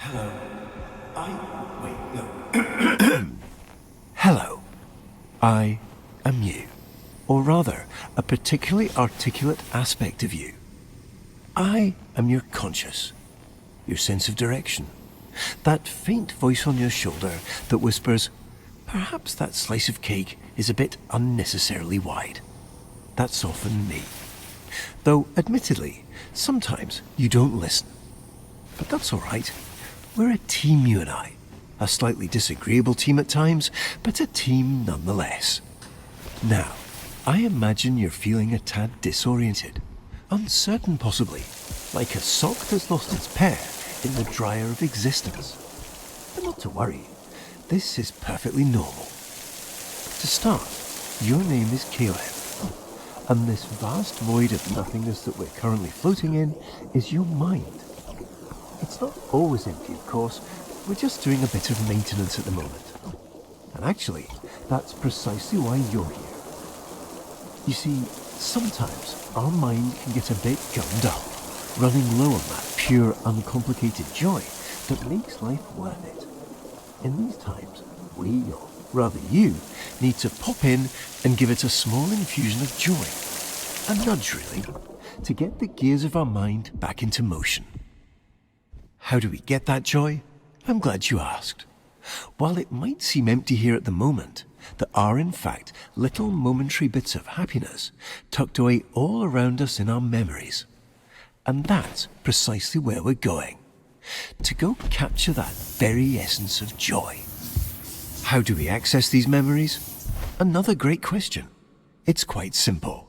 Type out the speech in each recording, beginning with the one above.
Hello. Wait, no. Hello. I am you. Or rather, a particularly articulate aspect of you. I am your conscious, your sense of direction. That faint voice on your shoulder that whispers, perhaps that slice of cake is a bit unnecessarily wide. That's often me. Though, admittedly, sometimes you don't listen. But that's all right. We're a team, you and I. A slightly disagreeable team at times, but a team nonetheless. Now, I imagine you're feeling a tad disoriented, uncertain possibly, like a sock that's lost its pair in the dryer of existence. But not to worry, this is perfectly normal. To start, your name is Caleb, and this vast void of nothingness that we're currently floating in is your mind. It's not always empty, of course. We're just doing a bit of maintenance at the moment. And actually, that's precisely why you're here. You see, sometimes our mind can get a bit gummed up, running low on that pure, uncomplicated joy that makes life worth it. In these times, we, or rather you, need to pop in and give it a small infusion of joy. A nudge, really, to get the gears of our mind back into motion. How do we get that joy? I'm glad you asked. While it might seem empty here at the moment, there are in fact little momentary bits of happiness tucked away all around us in our memories. And that's precisely where we're going. To go capture that very essence of joy. How do we access these memories? Another great question. It's quite simple.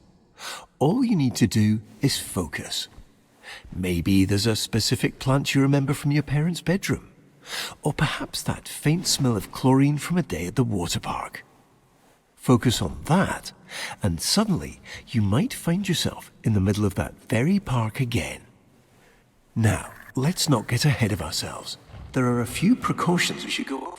All you need to do is focus. Maybe there's a specific plant you remember from your parents' bedroom. Or perhaps that faint smell of chlorine from a day at the water park. Focus on that, and suddenly you might find yourself in the middle of that very park again. Now, let's not get ahead of ourselves. There are a few precautions we should go over.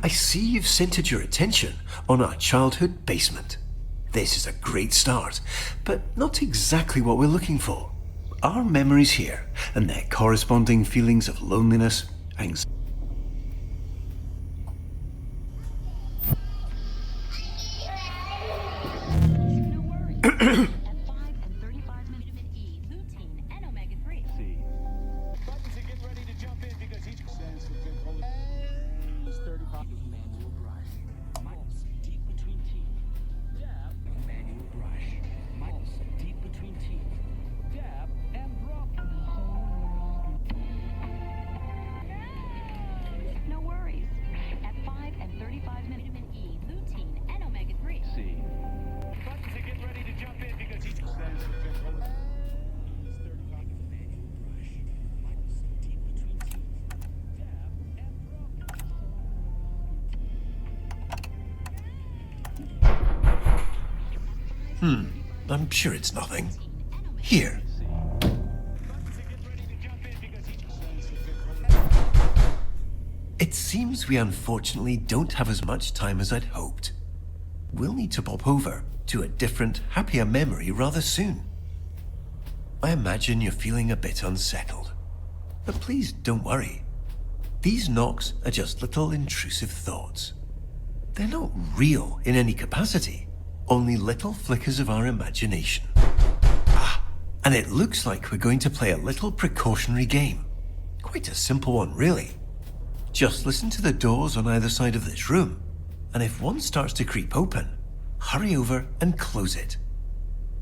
I see you've centered your attention on our childhood basement. This is a great start, but not exactly what we're looking for. Our memories here, and their corresponding feelings of loneliness, anxiety, I'm sure it's nothing. Here. It seems we unfortunately don't have as much time as I'd hoped. We'll need to pop over to a different, happier memory rather soon. I imagine you're feeling a bit unsettled. But please don't worry. These knocks are just little intrusive thoughts. They're not real in any capacity. Only little flickers of our imagination. And it looks like we're going to play a little precautionary game. Quite a simple one, really. Just listen to the doors on either side of this room, and if one starts to creep open, hurry over and close it.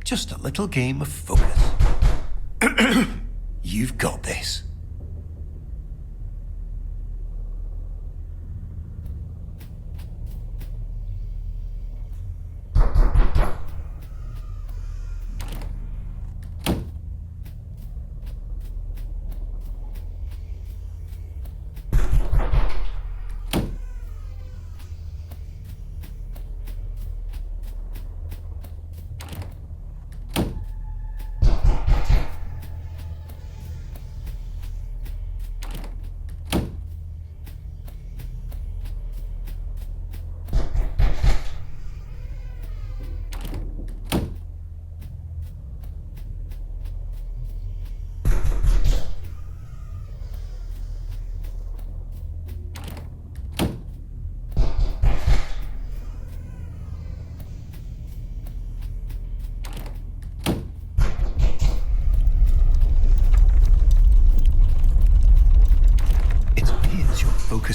Just a little game of focus. You've got this.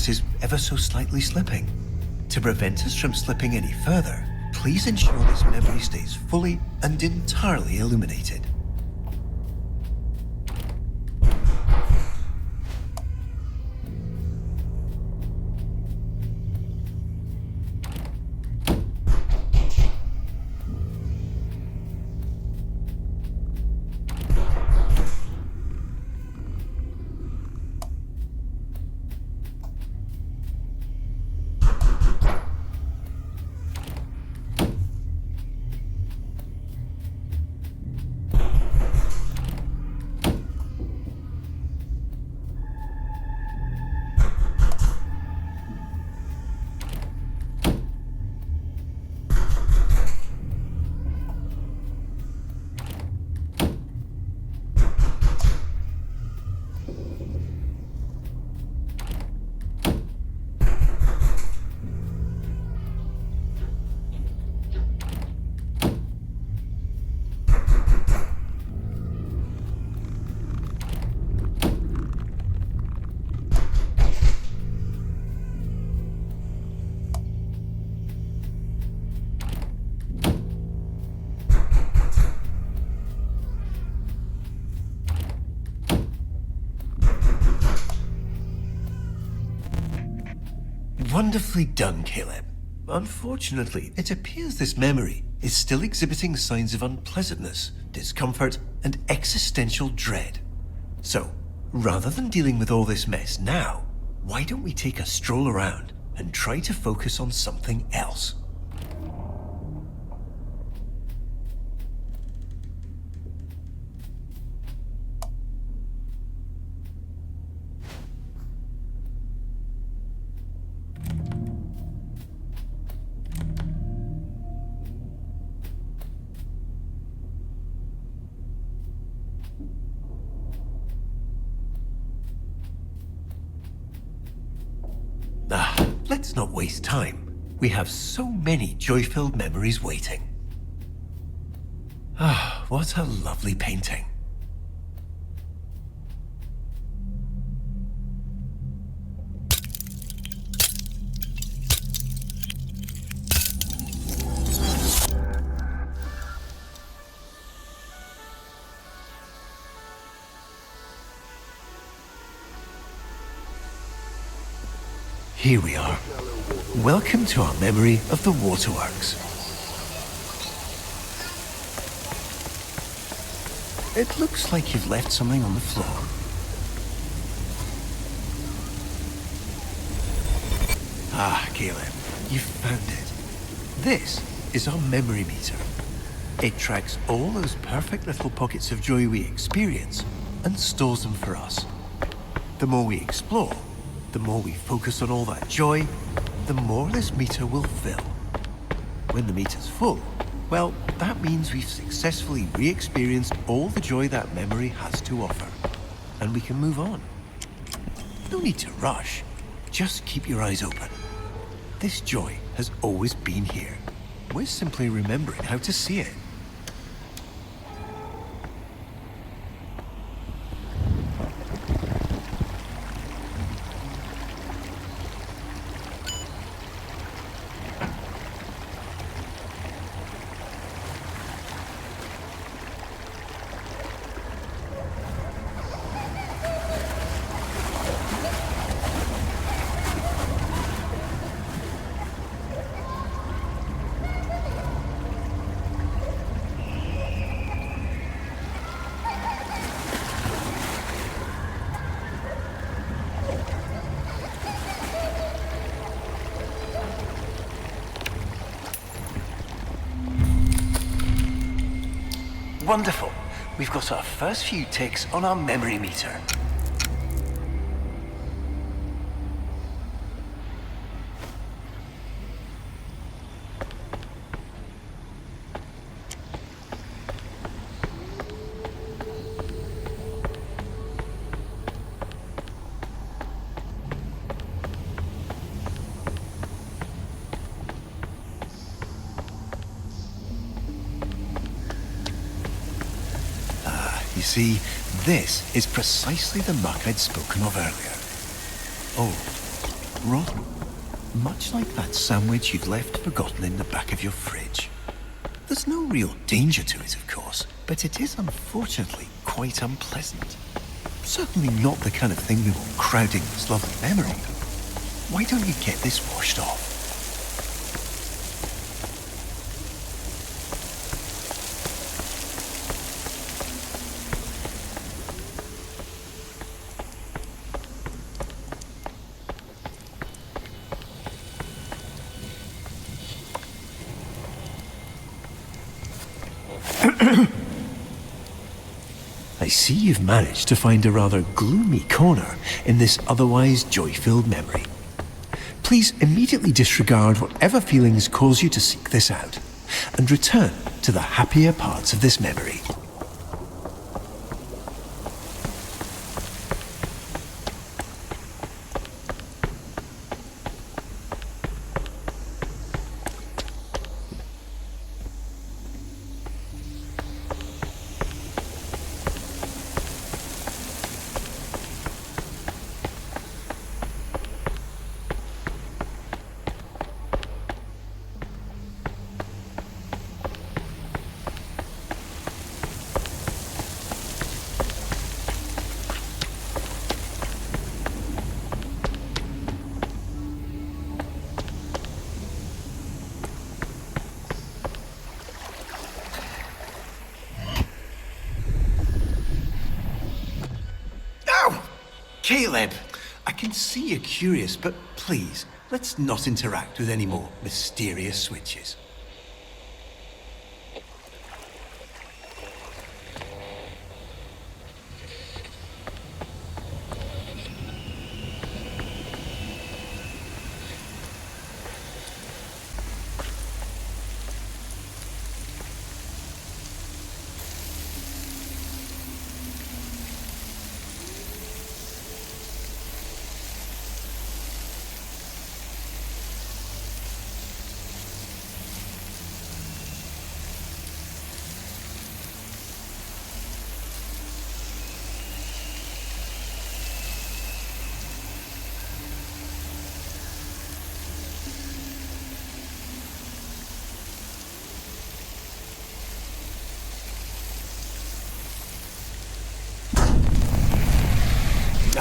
focus is ever so slightly slipping. To prevent us from slipping any further, please ensure this memory stays fully and entirely illuminated. Wonderfully done, Caleb. Unfortunately, it appears this memory is still exhibiting signs of unpleasantness, discomfort, and existential dread. So, rather than dealing with all this mess now, why don't we take a stroll around and try to focus on something else? Let's not waste time. We have so many joy-filled memories waiting. What a lovely painting. Here we are. Welcome to our memory of the waterworks. It looks like you've left something on the floor. Caleb, you found it. This is our memory meter. It tracks all those perfect little pockets of joy we experience and stores them for us. The more we explore, the more we focus on all that joy, the more this meter will fill. When the meter's full, well, that means we've successfully re-experienced all the joy that memory has to offer, and we can move on. No need to rush, just keep your eyes open. This joy has always been here. We're simply remembering how to see it. Wonderful. We've got our first few ticks on our memory meter. You see, this is precisely the muck I'd spoken of earlier. Oh, rotten. Much like that sandwich you've left forgotten in the back of your fridge. There's no real danger to it, of course, but it is unfortunately quite unpleasant. Certainly not the kind of thing we want crowding this lovely memory. Why don't you get this washed off? I see you've managed to find a rather gloomy corner in this otherwise joy-filled memory. Please immediately disregard whatever feelings cause you to seek this out, and return to the happier parts of this memory. Caleb, I can see you're curious, but please, let's not interact with any more mysterious switches.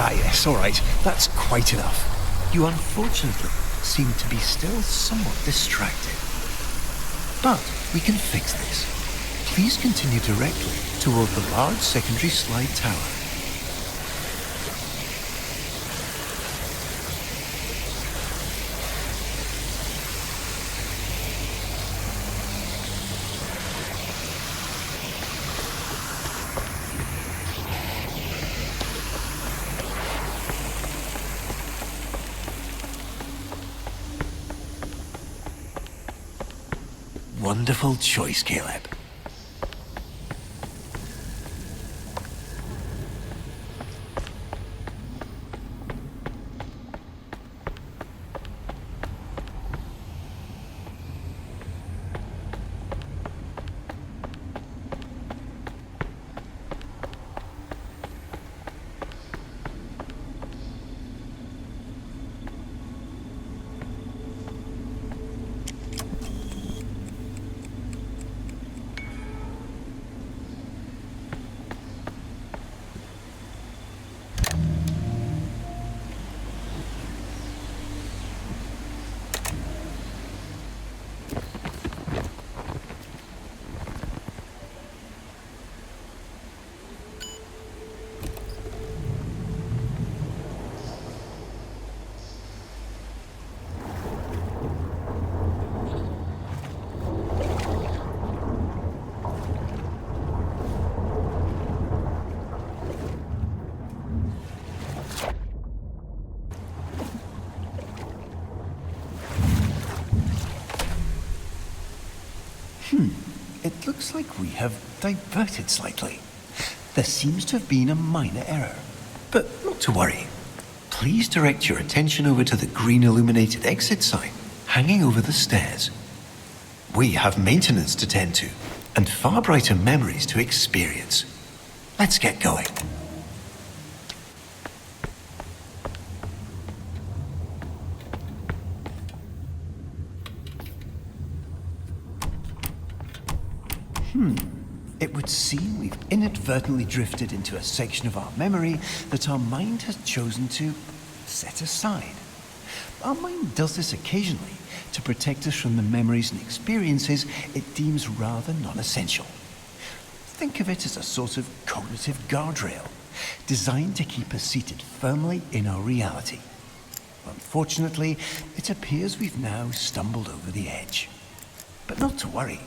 Ah yes, all right. That's quite enough. You unfortunately seem to be still somewhat distracted. But we can fix this. Please continue directly toward the large secondary slide tower. Wonderful choice, Caleb. It looks like we have diverted slightly. There seems to have been a minor error, but not to worry. Please direct your attention over to the green illuminated exit sign hanging over the stairs. We have maintenance to tend to, and far brighter memories to experience. Let's get going. It would seem we've inadvertently drifted into a section of our memory that our mind has chosen to set aside. Our mind does this occasionally to protect us from the memories and experiences it deems rather non-essential. Think of it as a sort of cognitive guardrail, designed to keep us seated firmly in our reality. Unfortunately, it appears we've now stumbled over the edge. But not to worry.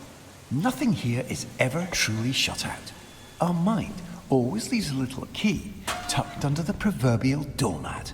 Nothing here is ever truly shut out. Our mind always leaves a little key tucked under the proverbial doormat.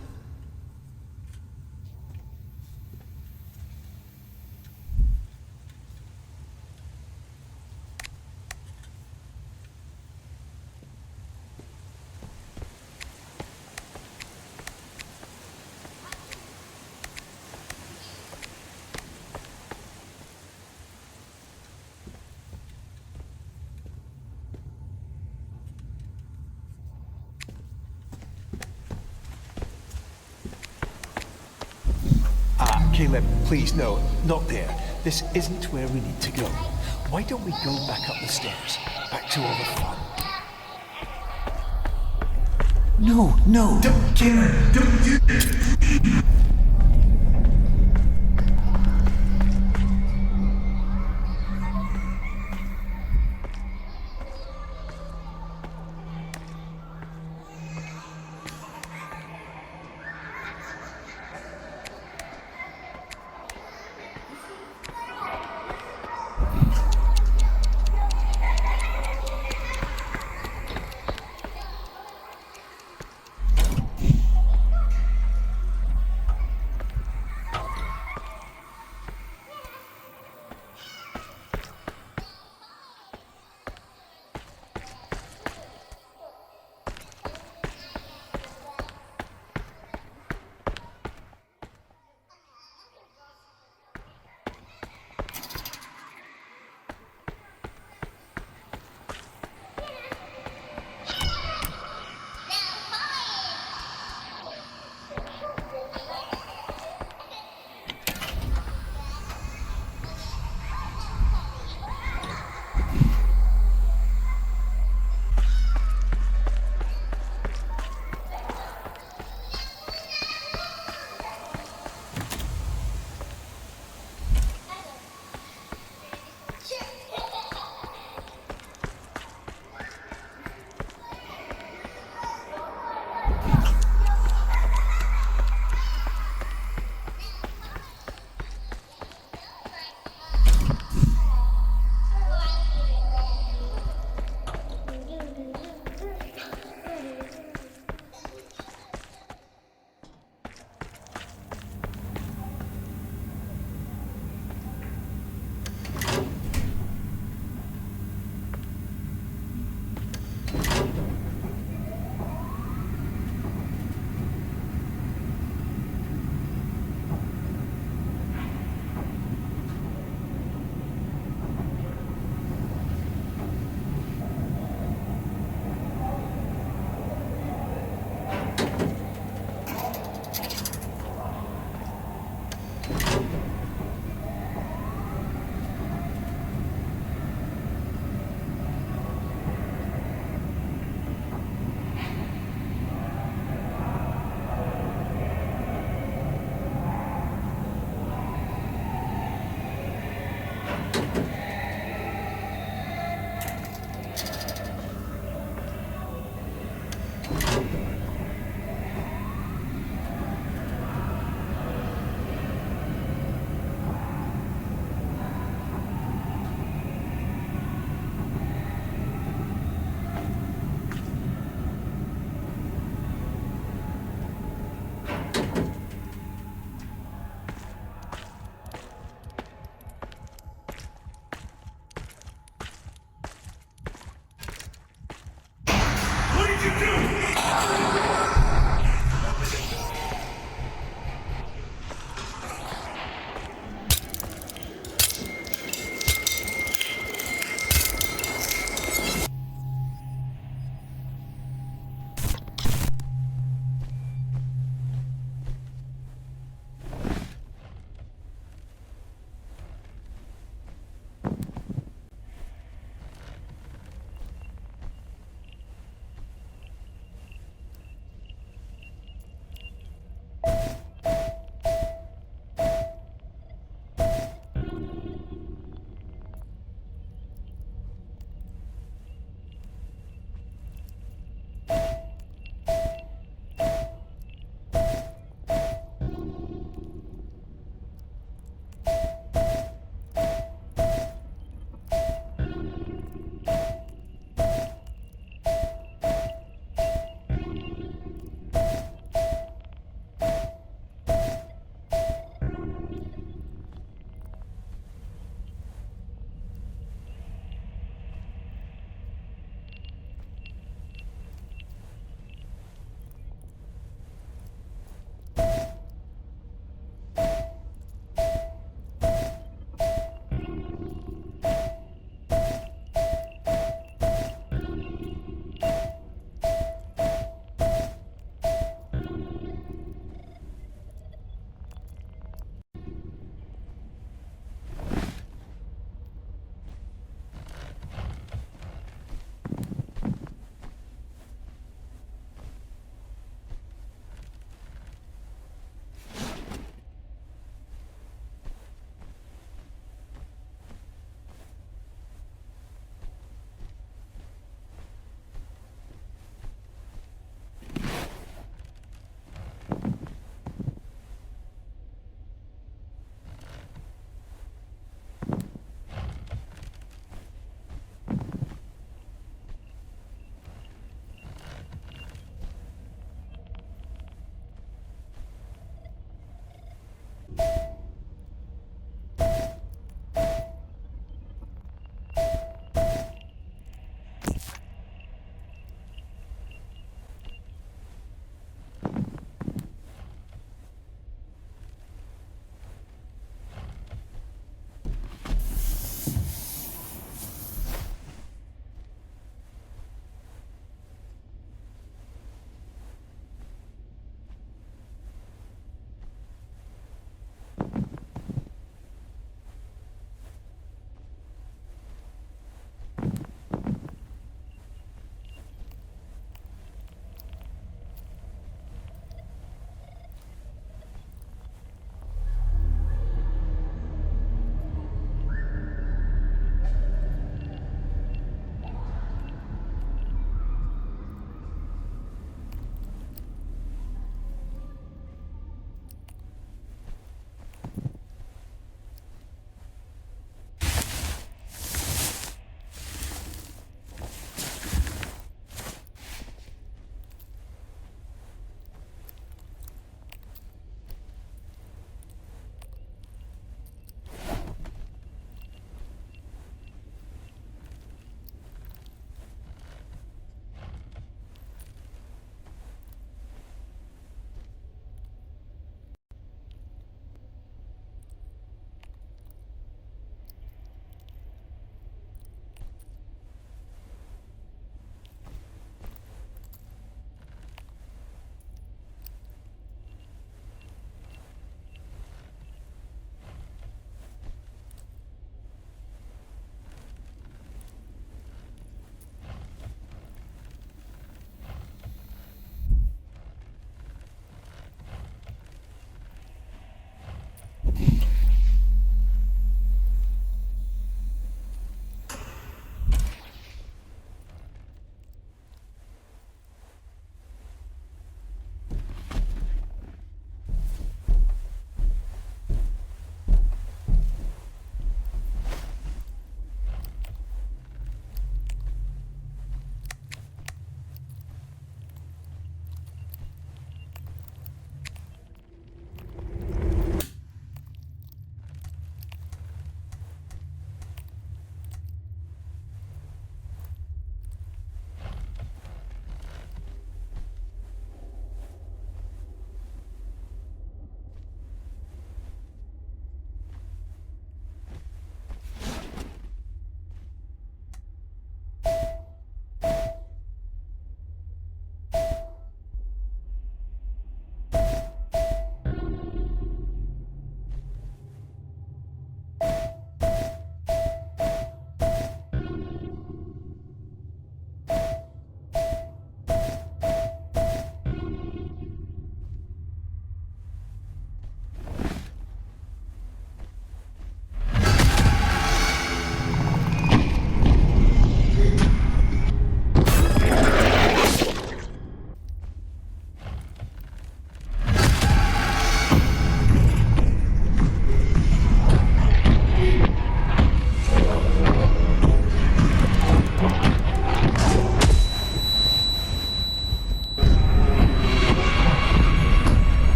Caleb, please, no, not there. This isn't where we need to go. Why don't we go back up the stairs? Back to all the fun. No. Don't, Caleb, don't do this.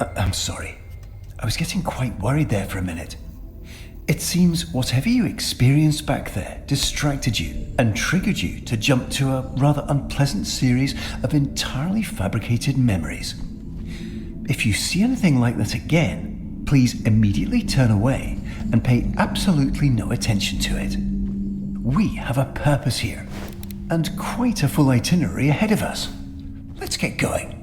I'm sorry. I was getting quite worried there for a minute. It seems whatever you experienced back there distracted you and triggered you to jump to a rather unpleasant series of entirely fabricated memories. If you see anything like that again, please immediately turn away and pay absolutely no attention to it. We have a purpose here, and quite a full itinerary ahead of us. Let's get going.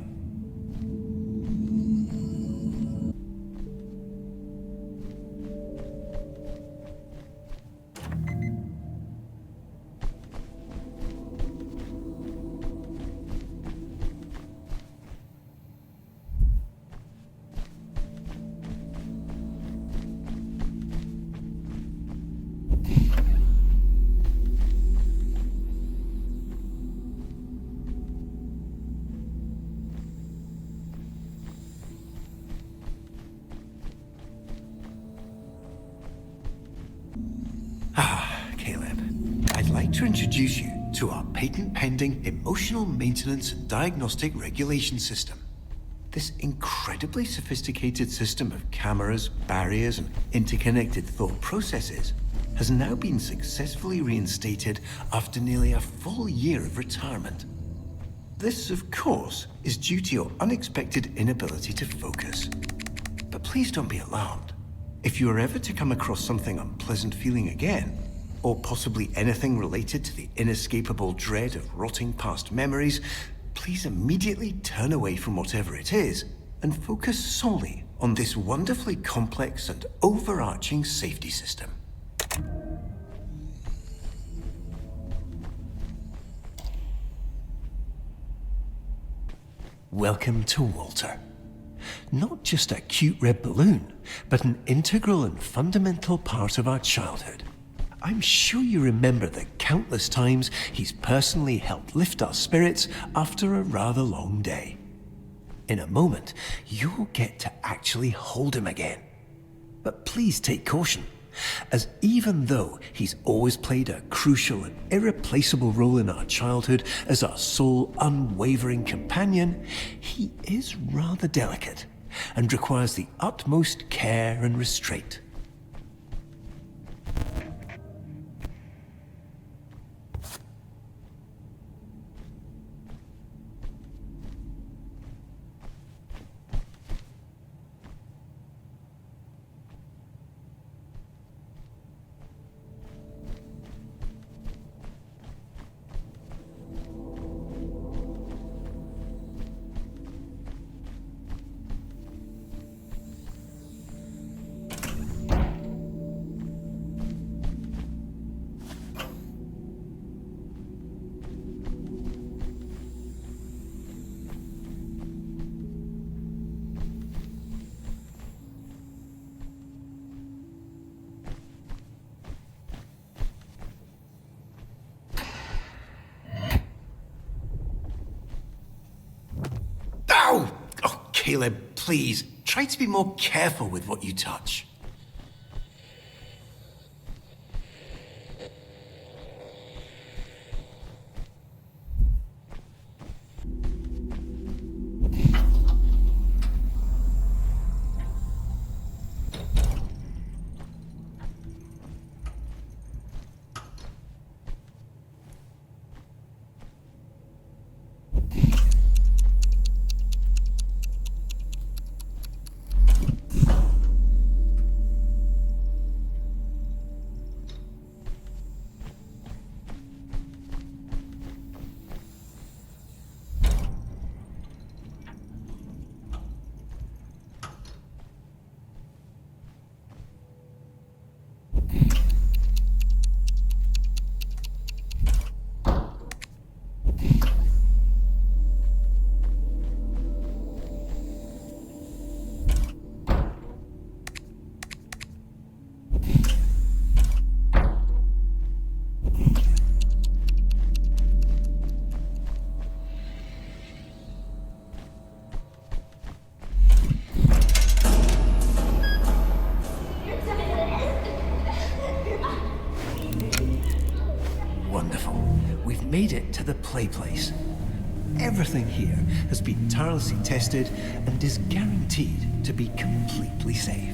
I'd like to introduce you to our patent-pending emotional maintenance and diagnostic regulation system. This incredibly sophisticated system of cameras, barriers, and interconnected thought processes has now been successfully reinstated after nearly a full year of retirement. This, of course, is due to your unexpected inability to focus. But please don't be alarmed. If you are ever to come across something unpleasant feeling again, or possibly anything related to the inescapable dread of rotting past memories, please immediately turn away from whatever it is and focus solely on this wonderfully complex and overarching safety system. Welcome to Walter. Not just a cute red balloon, but an integral and fundamental part of our childhood. I'm sure you remember the countless times he's personally helped lift our spirits after a rather long day. In a moment, you'll get to actually hold him again. But please take caution, as even though he's always played a crucial and irreplaceable role in our childhood as our sole unwavering companion, he is rather delicate and requires the utmost care and restraint. Oh, Caleb, please, try to be more careful with what you touch. Wonderful. We've made it to the play place. Everything here has been tirelessly tested and is guaranteed to be completely safe.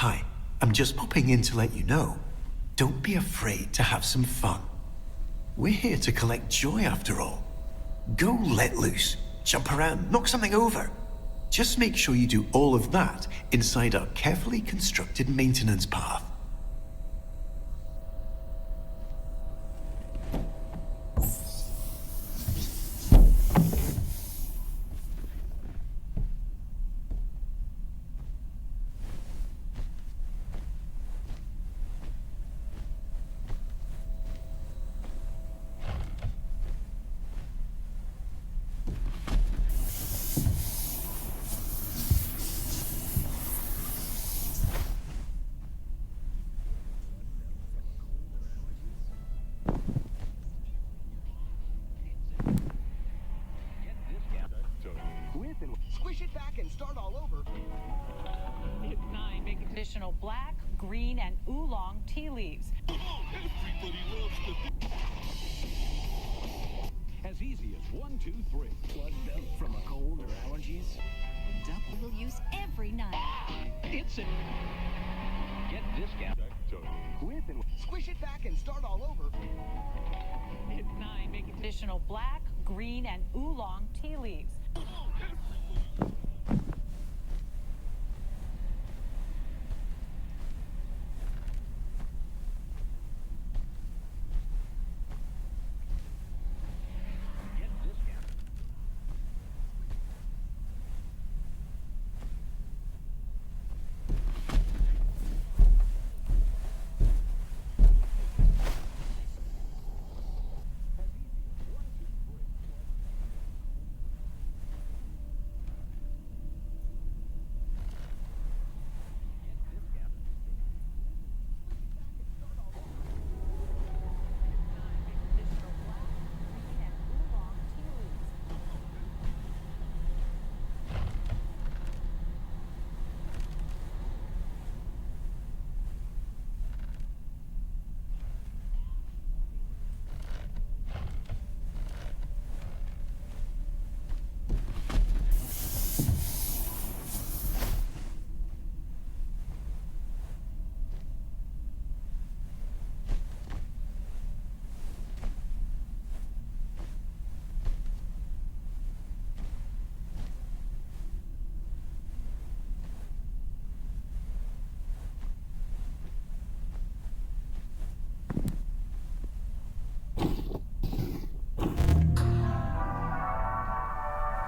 Hi, I'm just popping in to let you know. Don't be afraid to have some fun. We're here to collect joy after all. Go let loose, jump around, knock something over. Just make sure you do all of that inside our carefully constructed maintenance path. traditional black, green, and oolong tea leaves. Everybody loves the as easy as 1, 2, 3. Plugged up from a cold or allergies? Double use every night. It's a get discount with and Squish it back and start all over. Hit 9, making traditional black, green, and oolong tea leaves.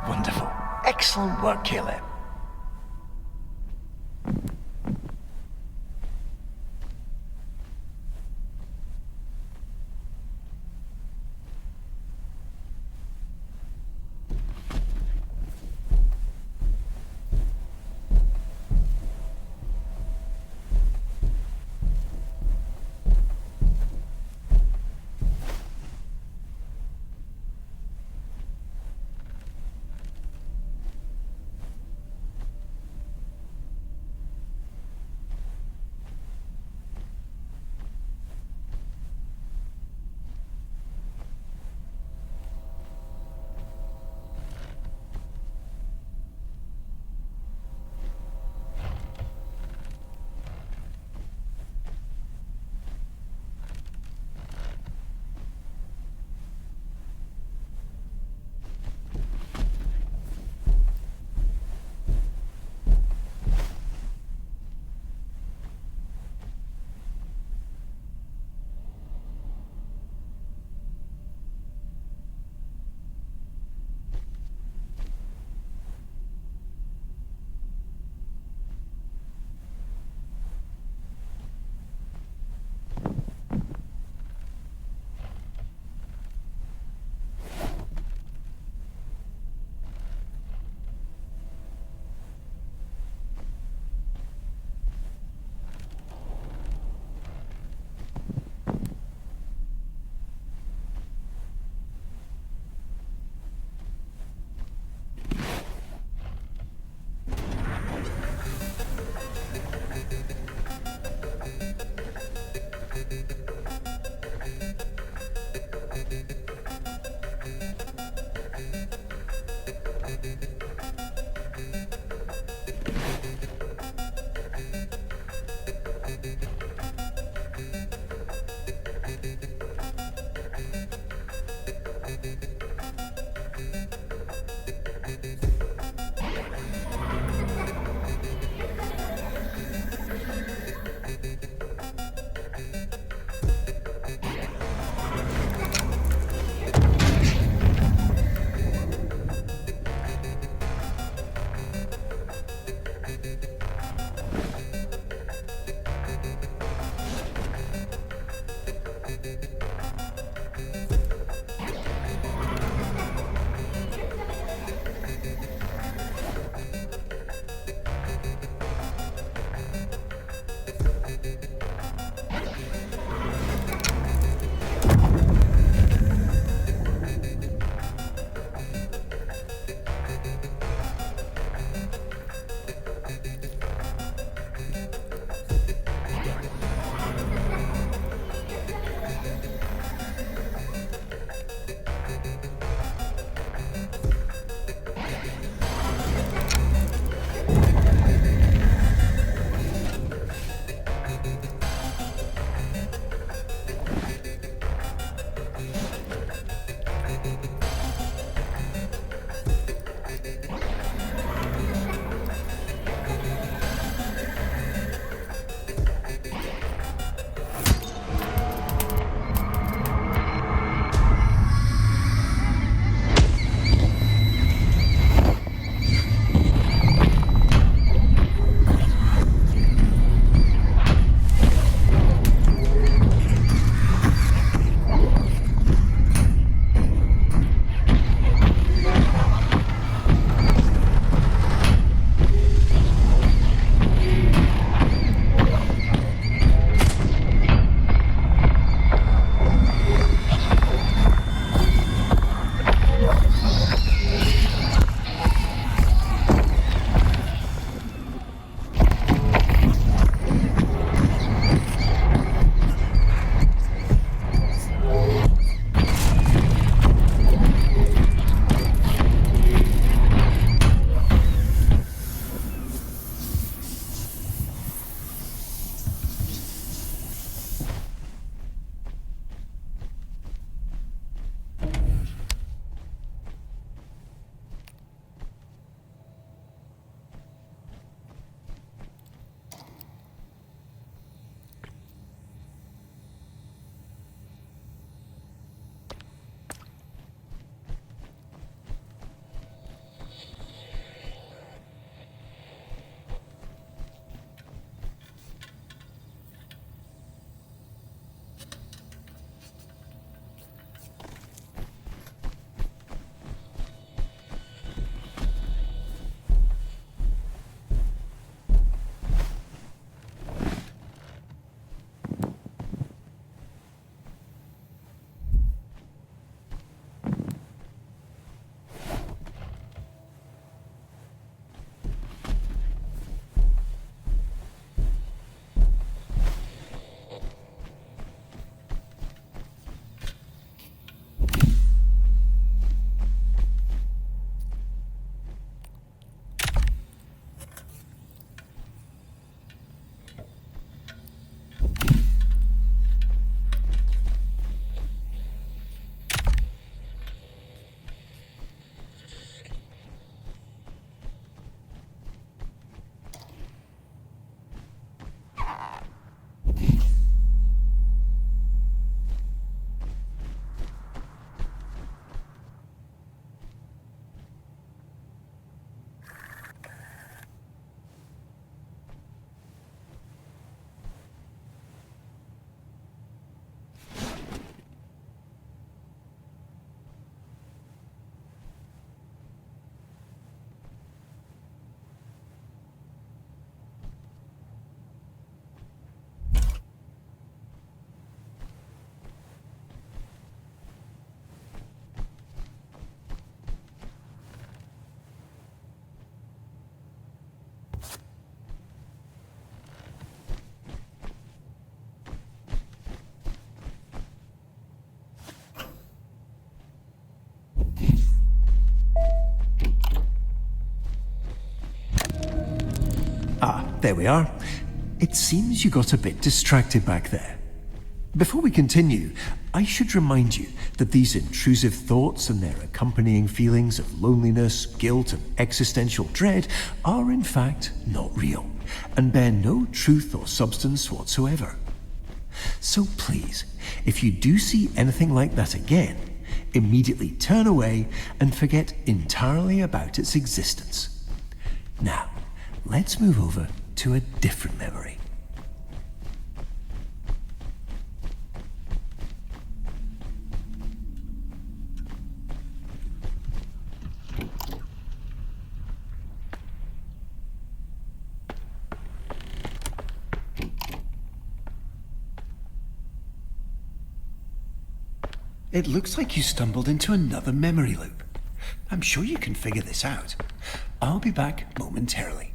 Wonderful. Excellent work, Caleb. There we are. It seems you got a bit distracted back there. Before we continue, I should remind you that these intrusive thoughts and their accompanying feelings of loneliness, guilt, and existential dread are in fact not real, and bear no truth or substance whatsoever. So please, if you do see anything like that again, immediately turn away and forget entirely about its existence. Now, let's move over to a different memory. It looks like you stumbled into another memory loop. I'm sure you can figure this out. I'll be back momentarily.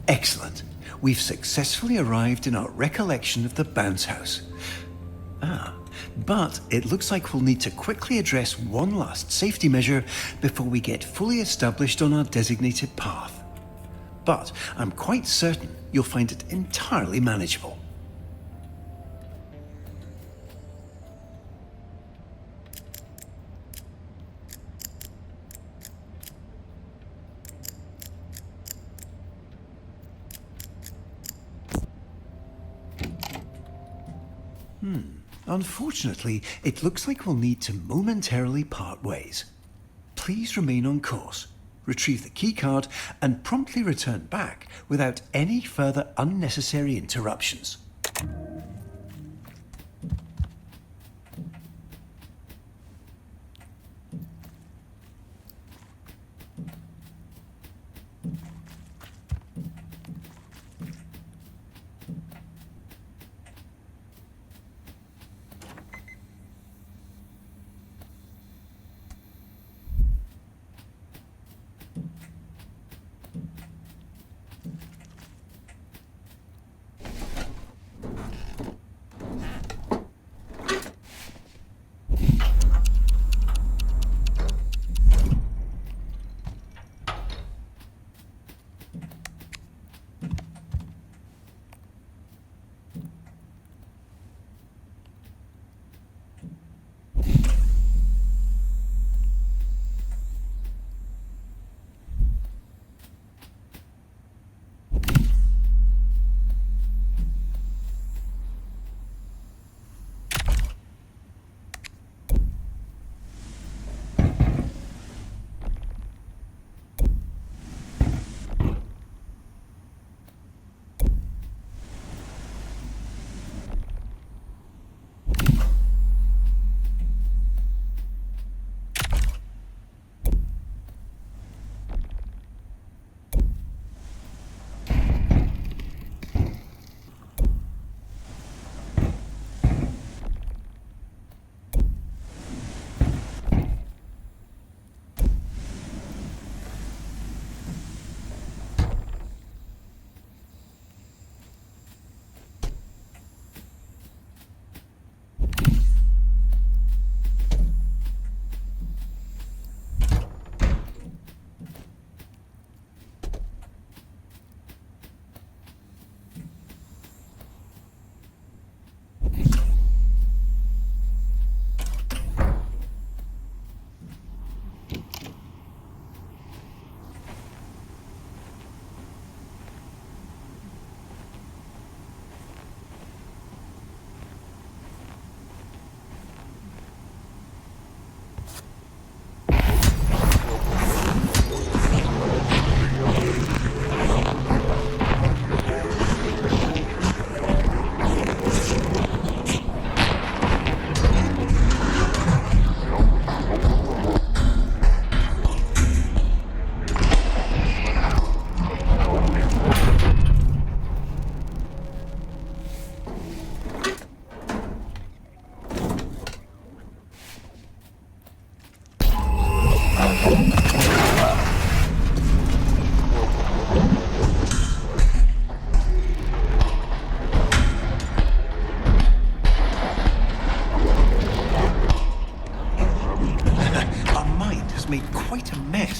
Excellent. we've successfully arrived in our recollection of the bounce house. But it looks like we'll need to quickly address one last safety measure before we get fully established on our designated path. But I'm quite certain you'll find it entirely manageable. Unfortunately, it looks like we'll need to momentarily part ways. Please remain on course, retrieve the keycard, and promptly return back without any further unnecessary interruptions.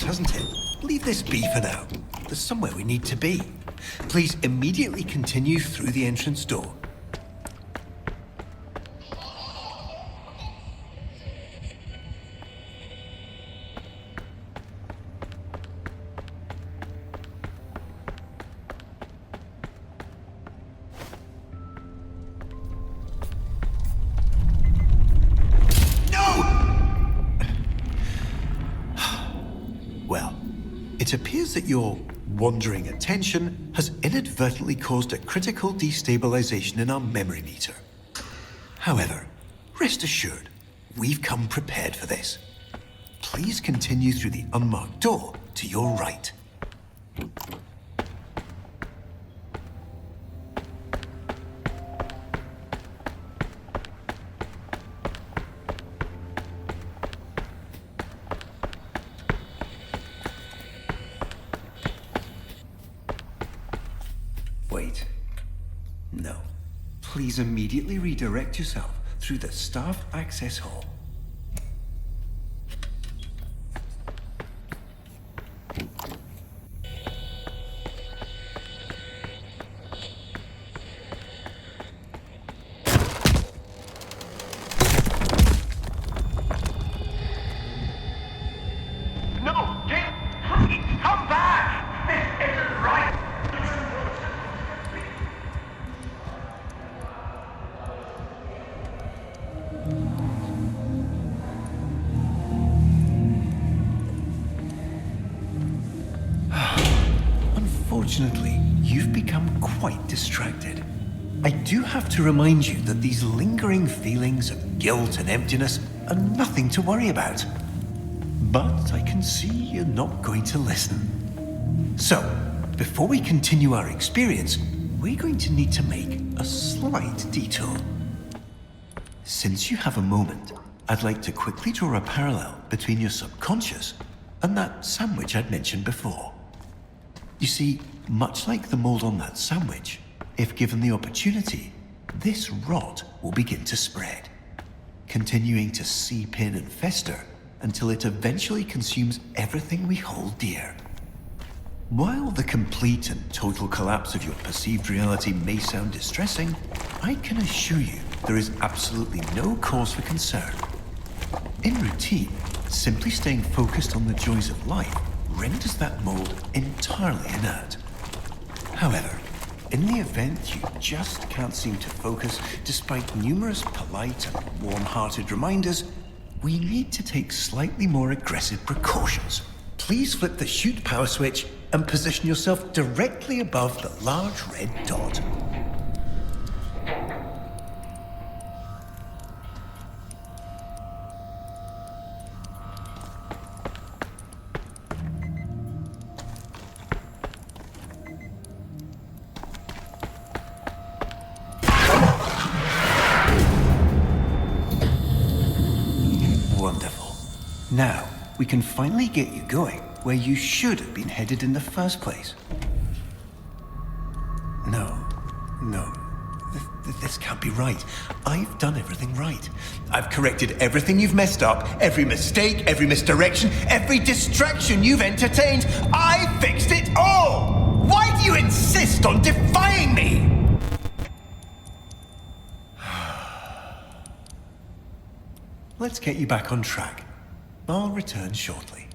Hasn't it? Leave this be for now. There's somewhere we need to be. Please immediately continue through the entrance door. It appears that your wandering attention has inadvertently caused a critical destabilization in our memory meter. However, rest assured, we've come prepared for this. Please continue through the unmarked door to your right. Wait. No. Please immediately redirect yourself through the staff access hall. No, Kate, please, come back! This isn't right! Unfortunately, you've become quite distracted. I do have to remind you that these lingering feelings of guilt and emptiness are nothing to worry about. But I can see you're not going to listen. So, before we continue our experience, we're going to need to make a slight detour. Since you have a moment, I'd like to quickly draw a parallel between your subconscious and that sandwich I'd mentioned before. You see, much like the mold on that sandwich, if given the opportunity, this rot will begin to spread, continuing to seep in and fester until it eventually consumes everything we hold dear. While the complete and total collapse of your perceived reality may sound distressing, I can assure you there is absolutely no cause for concern. In routine, simply staying focused on the joys of life renders that mold entirely inert. However, in the event you just can't seem to focus despite numerous polite and warm-hearted reminders, we need to take slightly more aggressive precautions. Please flip the shoot power switch and position yourself directly above the large red dot. Wonderful. Now, we can finally get you going where you should have been headed in the first place. No. This can't be right. I've done everything right. I've corrected everything you've messed up, every mistake, every misdirection, every distraction you've entertained. I fixed it all! Why do you insist on defying me? Let's get you back on track. I'll return shortly.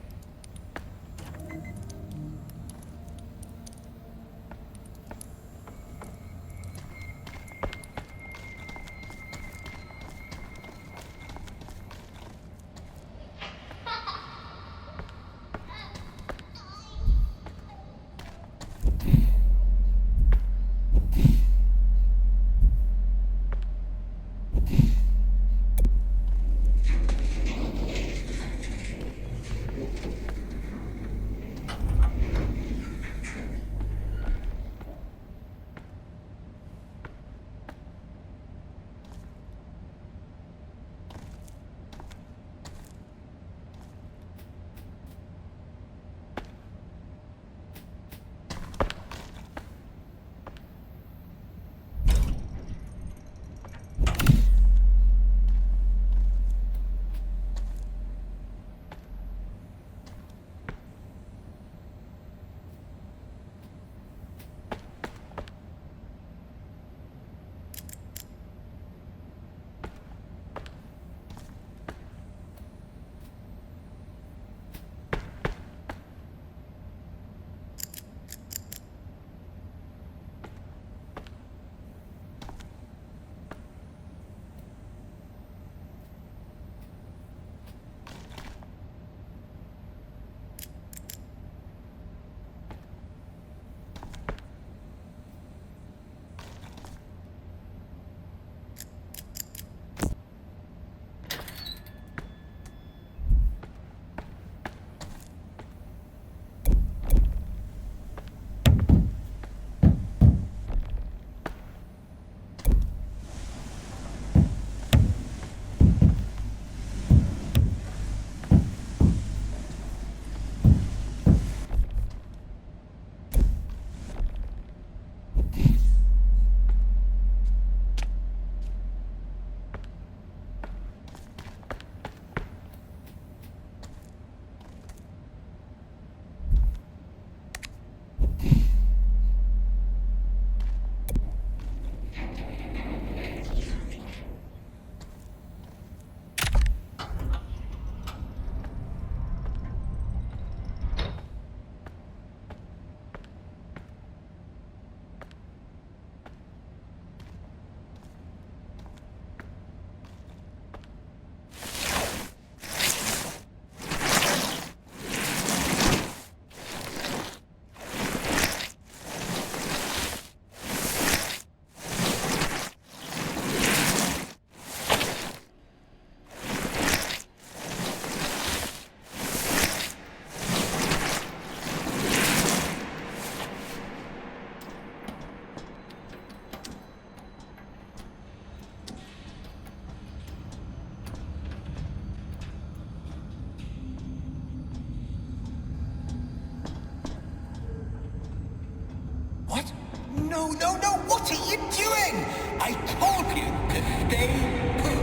no, no, no! What are you doing? I told you to stay put.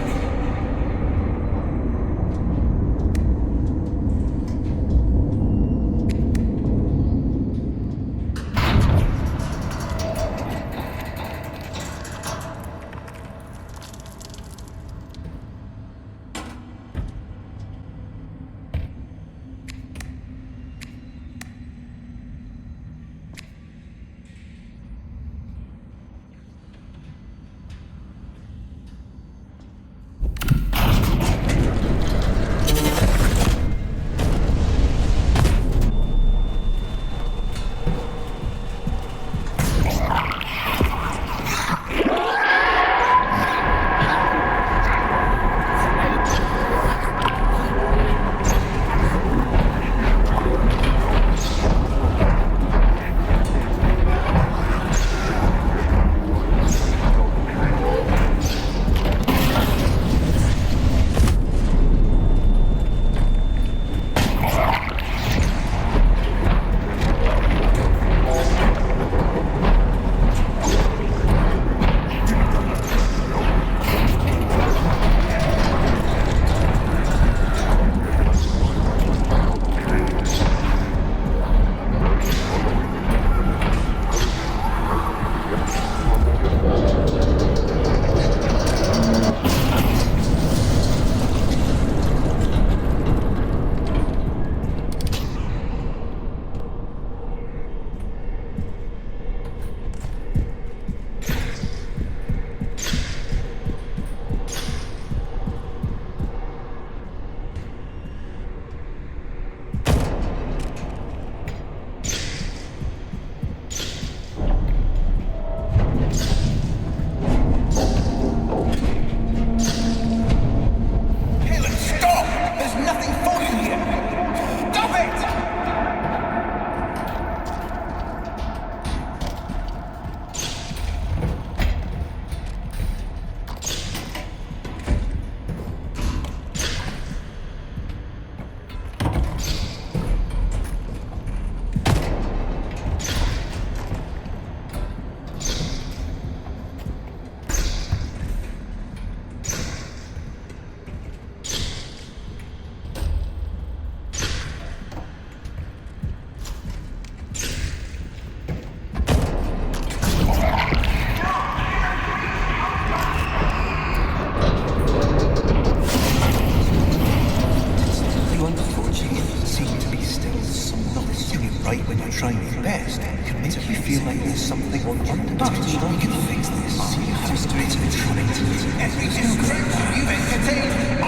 trying your best can make you feel like there's something on underneath. But we can fix this. See how it's trying to every new character you've entertained.